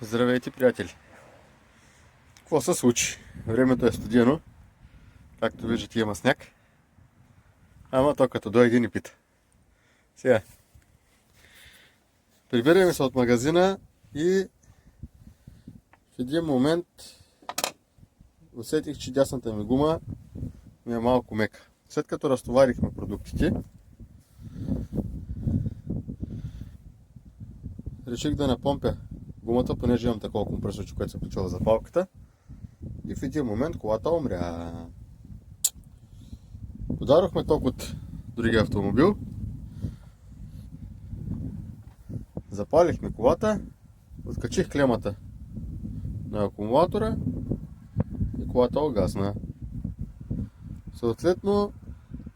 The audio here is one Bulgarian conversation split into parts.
Здравейте, приятели! Какво се случи? Времето е студено. Както виждате, има сняг. Ама то като дойде ни пита. Сега. Прибираме се от магазина и в един момент усетих, че дясната ми гума ми е малко мека. След като разтоварихме продуктите, реших да напомпя гумата, понеже имам такова компресорче, което се включва в запалката. И в един момент колата умря. Ударохме ток от другия автомобил. Запалихме колата, откачих клемата на акумулатора и колата огасна. Съответно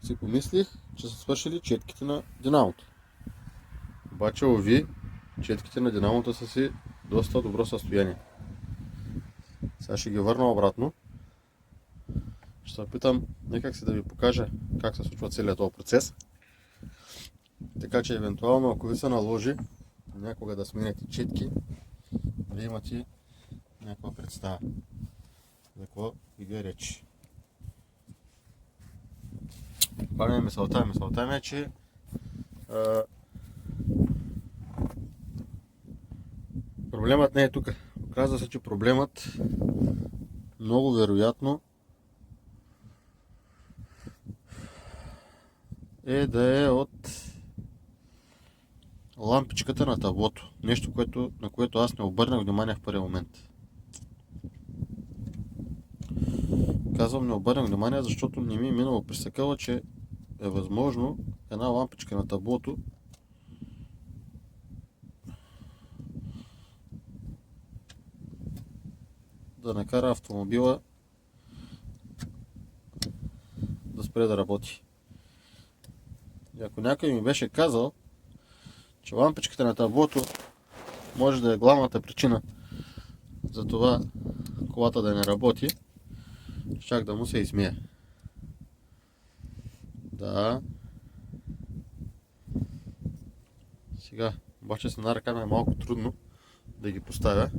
си помислих, че са свършили четките на динамото. Обаче, уви, четките на динамото са си доста добро състояние. Сега ще ги върна обратно. Ще се опитам някак си да ви покажа как се случва целият този процес. Така че евентуално, ако ви се наложи някога да сменяте четки, да имате някаква представа за какво иде реч. Каква ми мисълта? Мисълта ми е, че проблемът не е тук. Оказва се, че проблемът много вероятно е да е от лампичката на таблото. Нещо, на което аз не обърнах внимание в първия момент. Казвам не обърнах внимание, защото не ми е минало пресекала, че е възможно една лампичка на таблото да накара автомобила да спре да работи. И ако някой ми беше казал, че лампичката на таблото може да е главната причина за това колата да не работи, щях да му се изсмея. Да. Сега, обаче с една ръка ми е малко трудно да ги поставя.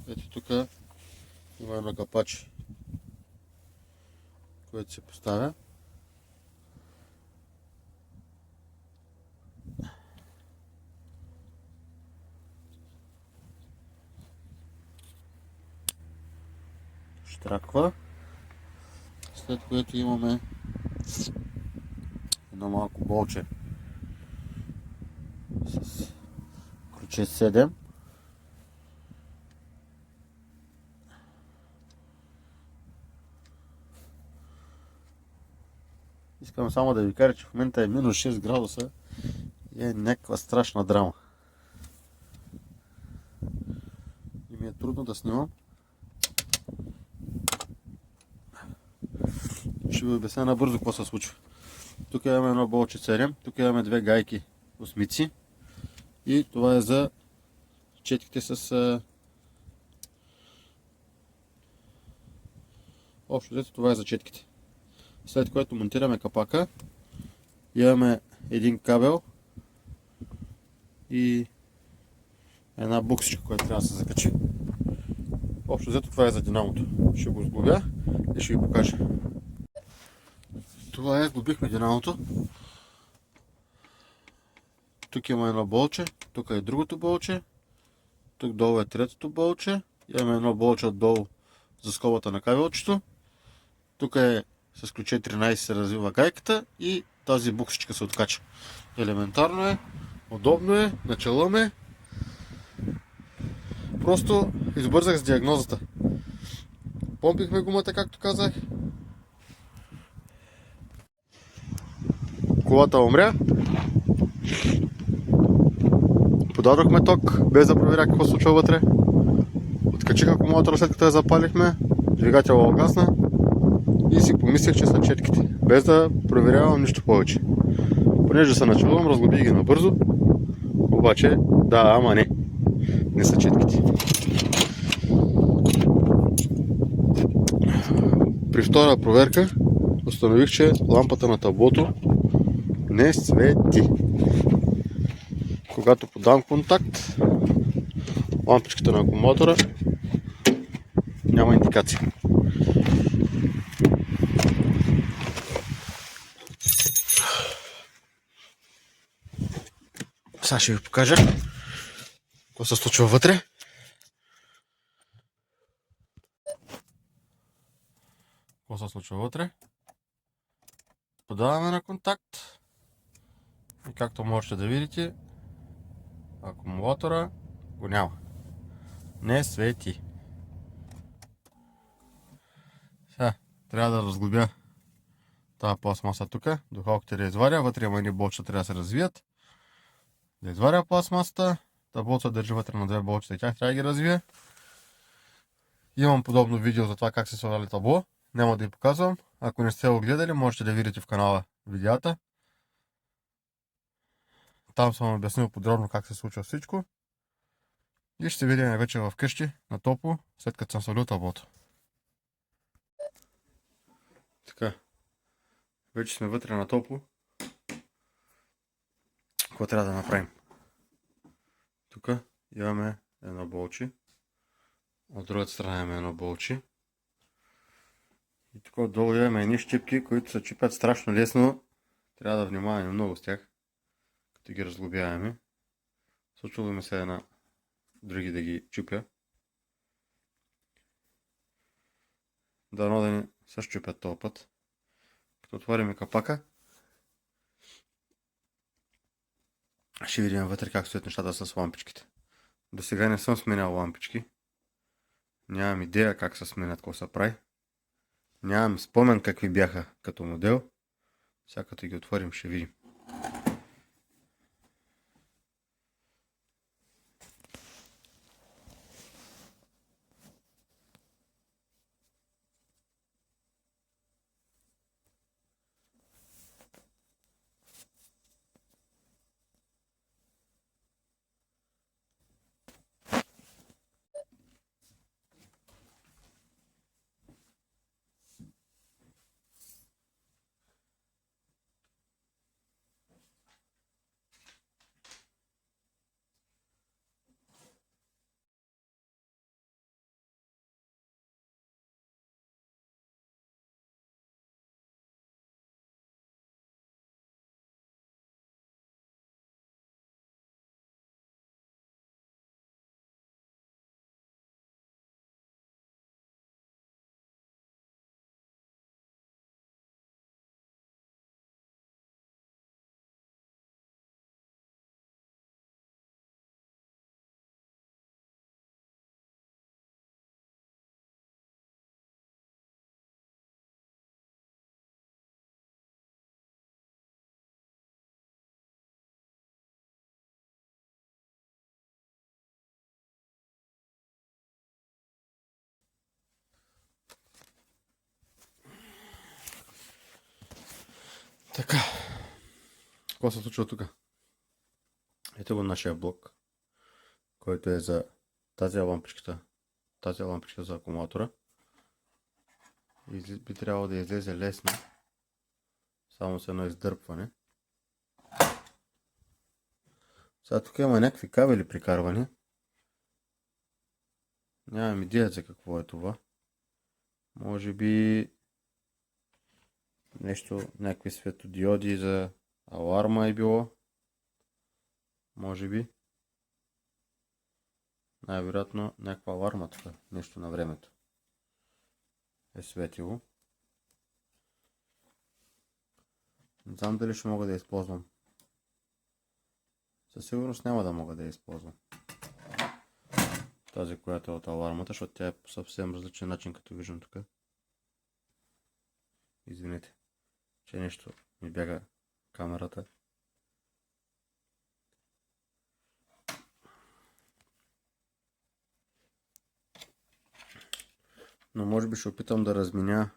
Ето тук има едно капаче, което се поставя. Штраква. След което имаме едно малко болче с ключе 7. Искам само да ви кажа, че в момента е минус 6 градуса и е някаква страшна драма. И ми е трудно да снимам. Ще ви обясня набързо какво се случва. Тук имаме едно болче 7, тук имаме две гайки осмици и това е за четките с... Общо взето това е за четките. След което монтираме капака, имаме един кабел и една буксичка, която трябва да се закачи. Общо взето това е за динамото. Ще го сглобя и ще ви покажа. Това е, сглобихме динамото. Тук има едно болче, тук е другото болче, тук долу е третото болче, имаме едно болче отдолу за скобата на кабелчето Тук е с ключе 13 се развива гайката и тази буксичка се откача. Елементарно е, удобно е, начало ме. Просто избързах с диагнозата. Помпихме гумата, както казах. Колата умря. Подадохме ток, без да проверя какво се случва вътре. Откачих акумулатора след като я запалихме. Двигателът огасна. И си помислих, че са четките. Без да проверявам нищо повече. Понеже се началувам, разглобих ги набързо. Обаче, да, ама не. Не са четките. При втора проверка установих, че лампата на таблото не свети. Когато подам контакт, лампичката на акумулатора няма индикация. Сега ще ви покажа какво се случва вътре. Какво се случва вътре? Подаваме на контакт и както можете да видите, акумулатора го няма. Не свети. Сега трябва да разглобя тази пластмаса тук, духалките да изваря, вътре има едни болчета, трябва да се развият. Да изваря пластмасата, та болца държи вътре на две болчета и тях трябва да ги развия. Имам подобно видео за това как се сваляли табло, няма да ви показвам. Ако не сте го гледали, можете да видите в канала видеята. Там съм обяснил подробно как се случва всичко. И ще се видим вече в къщи, на топло, след като съм свалил таблото. Така, вече сме вътре на топло. Какво трябва да направим? Тук имаме едно болче. От другата страна имаме едно болче. И тук отдолу имаме едни щипки, които се чупят страшно лесно. Трябва да внимаваме много с тях, като ги разглобяваме. Случва ми се на други да ги чупя. Дано да не се щупят този път. Като отворим капака, ще видим вътре как стоят нещата с лампичките. До сега не съм сменял лампички. Нямам идея как се сменят, какво се прави. Нямам спомен какви бяха като модел. Сега като ги отворим ще видим. Така, какво се случва тук? Ето го нашия блок, който е за тази лампичката за акумулатора. Би трябвало да излезе лесно, само с едно издърпване. Сега тук има някакви кабели прикарвани. Нямам идея за какво е това. Може би нещо, някакви светодиоди за аларма е било. Може би. Най-вероятно някаква аларма тук, нещо на времето е светило. Не знам дали ще мога да я използвам. Със сигурност няма да мога да я използвам. Тази, която е от алармата, защото тя е по съвсем различен начин, като виждам тук. Извинете, че нещо ми бяга камерата. Но може би ще опитам да разменя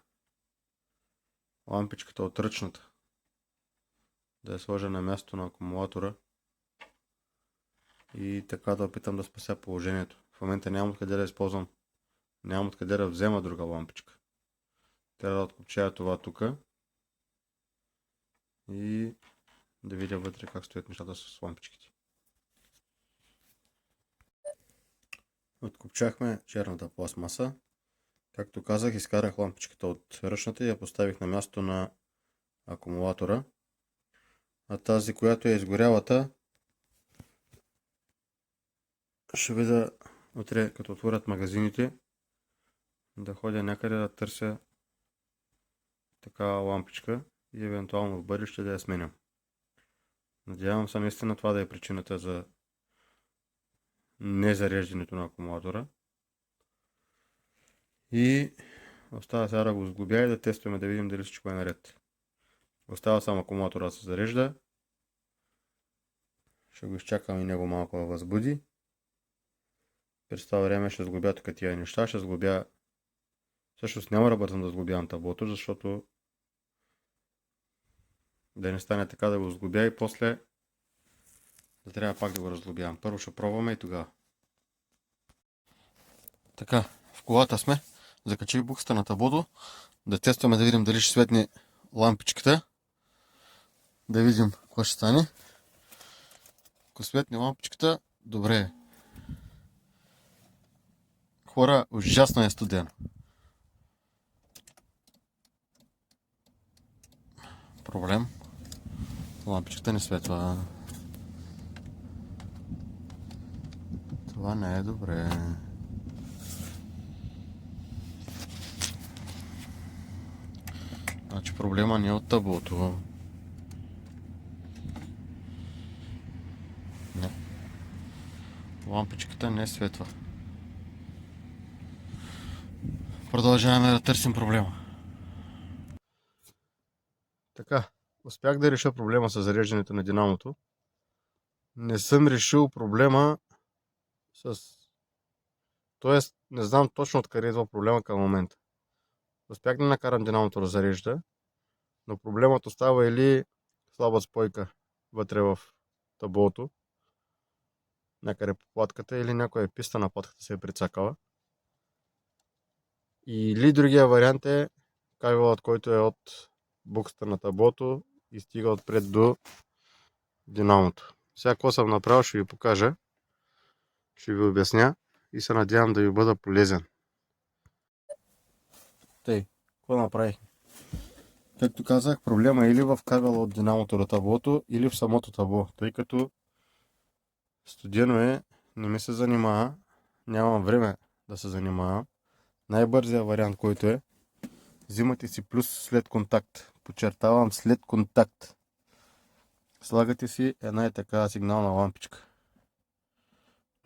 лампичката от ръчната. Да я сложа на място на акумулатора. И така да опитам да спася положението. В момента нямам откъде да използвам. Нямам откъде да взема друга лампичка. Трябва да откопчая това тук. И да видя вътре как стоят нещата с лампичките. Откопчахме черната пластмаса. Както казах, изкарах лампичката от ръчната и я поставих на място на акумулатора. А тази, която е изгорялата, ще видя утре, като отворят магазините, да ходя някъде да търся такава лампичка и евентуално в бъдеще да я сменям. Надявам се наистина това да е причината за незареждането на акумулатора. И остава сега да го сглобя и да тестваме, да видим дали всичко е наред. Остава само акумулатора да се зарежда. Ще го изчакам и него малко да възбуди. През това време ще сглобя тук тия неща. Ще сглобя... Всъщност няма да бързам да сглобявам таблото, защото да не стане така да го сглобя и после да трябва пак да го разглобявам. Първо ще пробваме и тогава. Така, в колата сме. Закачих буксата на таблото. Да тестваме, да видим дали ще светне лампичката. Да видим какво ще стане. Ако светне лампичката, добре е. Хора, ужасно е студено. Проблем. Лампичката не светва. Това не е добре. Значи проблема не е от таблото. Не. Лампичката не светва. Продължаваме да търсим проблема. Така, успях да реша проблема с зареждането на динамото. Не съм решил проблема с... Тоест, не знам точно откъде идва проблема към момента. Успях да накарам динамото да зарежда, но проблемът остава или слаба спойка вътре в таблото, някъде по платката, или някоя писта на платката се е прицакала. Или другия вариант е кабелът, който е от буксата на таблото и стига отпред до динамото. Сега какво съм направил, ще ви покажа, ще ви обясня и се надявам да ви бъда полезен. Тъй, какво направих? Както казах, проблема е или в кабела от динамото до таблото, или в самото табло, тъй като студено е, не ми се занимава, нямам време да се занимавам. Най-бързият вариант, който е, взимате си плюс след контакт. Подчертавам, след контакт. Слагате си една и такава сигнална лампичка.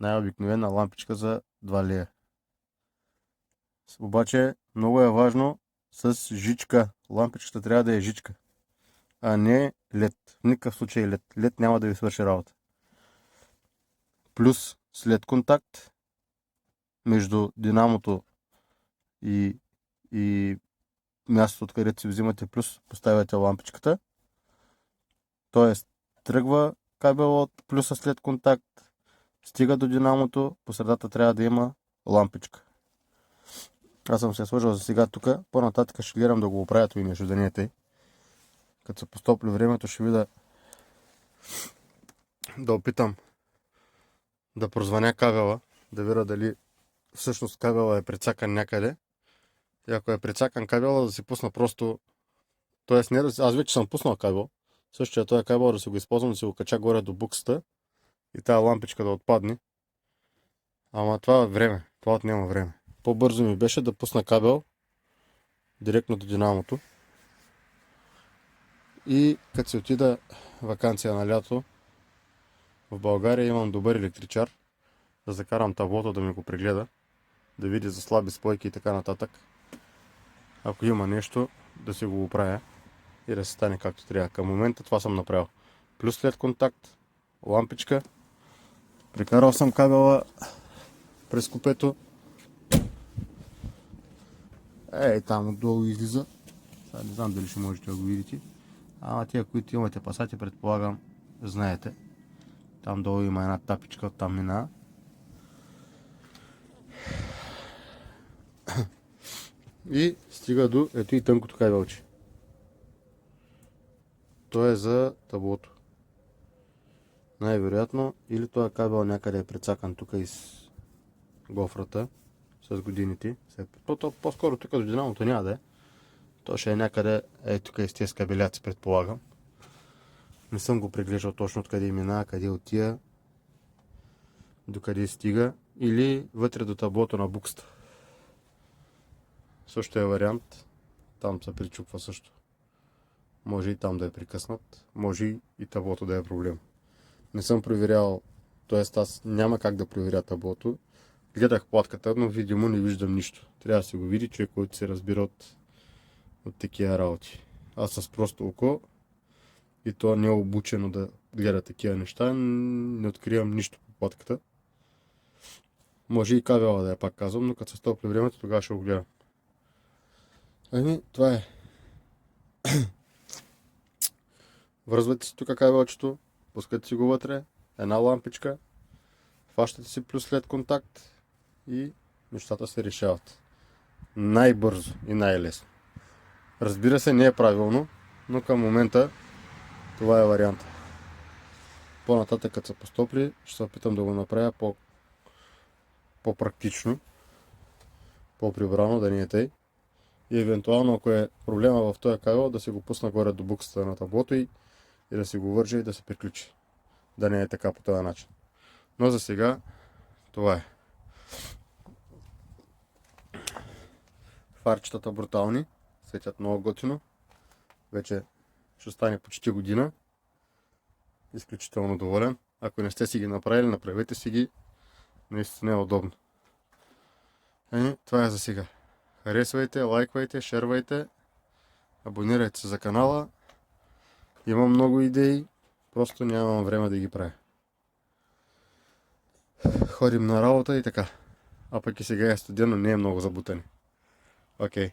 Най-обикновена лампичка за 2 лея. Обаче много е важно с жичка. Лампичката трябва да е жичка, а не LED. В никакъв случай LED. LED няма да ви свърши работа. Плюс след контакт между динамото и мястото, откъдето си взимате плюс, поставяте лампичката. Тоест, тръгва кабел от плюса след контакт, стига до динамото, по средата трябва да има лампичка. Аз съм се сложил за сега тук, по-нататък ще гледам да го оправя това нещо, да не е тъй. Като се постопли времето, ще видя да опитам да прозвъня кабела, да видя дали всъщност кабела е прецакан някъде. И ако е прецакан кабела, да си пусна просто... Тоест, не, аз вече съм пуснал кабел. Същия този кабел да си го използвам, да си го кача горе до буксата и тази лампичка да отпадне. Ама това е време. Това отнема време. По-бързо ми беше да пусна кабел директно до динамото И като си отида ваканция на лято, в България имам добър електричар, да закарам таблото да ми го прегледа, да види за слаби спойки и така нататък. Ако има нещо, да си го оправя и да се стане както трябва. Към момента това съм направил. Плюс след контакт, лампичка, прикарал съм кабела през купето. Там отдолу излиза. Сега не знам дали ще можете да го видите. Ама тия, които имате пасати, предполагам, знаете. Там долу има една тапичка, оттам минава. И стига до ето и тънкото кабелче. То е за таблото. Най-вероятно или този кабел някъде е прецакан тук из гофрата с годините. По-скоро тук до динамото няма да е. То ще е някъде тук из тези кабеляци, предполагам. Не съм го преглеждал точно откъде минава, къде отива, докъде стига. Или вътре до таблото на букста. Също е вариант. Там се причупва също. Може и там да е прекъснат. Може и таблото да е проблем. Не съм проверял, т.е. аз няма как да проверя таблото. Гледах платката, но видимо не виждам нищо. Трябва да си го види човек, който се разбира от такива работи. Аз с просто око и то не е обучено да гледа такива неща, не откривам нищо по платката. Може и кабела да я пак казвам, но като се стопли времето, тогава ще го гледам. Това е. Връзвате си тук кабелчето, пускате си го вътре, една лампичка, фащате си плюс след контакт и нещата се решават. Най-бързо и най-лесно. Разбира се, не е правилно, но към момента това е варианта. По-нататък, като се постопли, ще се опитам да го направя по-практично, по-прибрано, да не е тъй. И евентуално, ако е проблема в този кабел, да си го пусна горе до буксата на таблото и да си го вържа и да се приключи. Да не е така по този начин. Но за сега това е. Фарчетата брутални, светят много готино. Вече ще стане почти година. Изключително доволен. Ако не сте си ги направили, направете си ги. Наистина е удобно. Това е за сега. Харесвайте, лайквайте, шервайте, абонирайте се за канала. Имам много идеи, просто нямам време да ги правя. Ходим на работа и така. А пък и сега е студено, не е много забутане. Окей.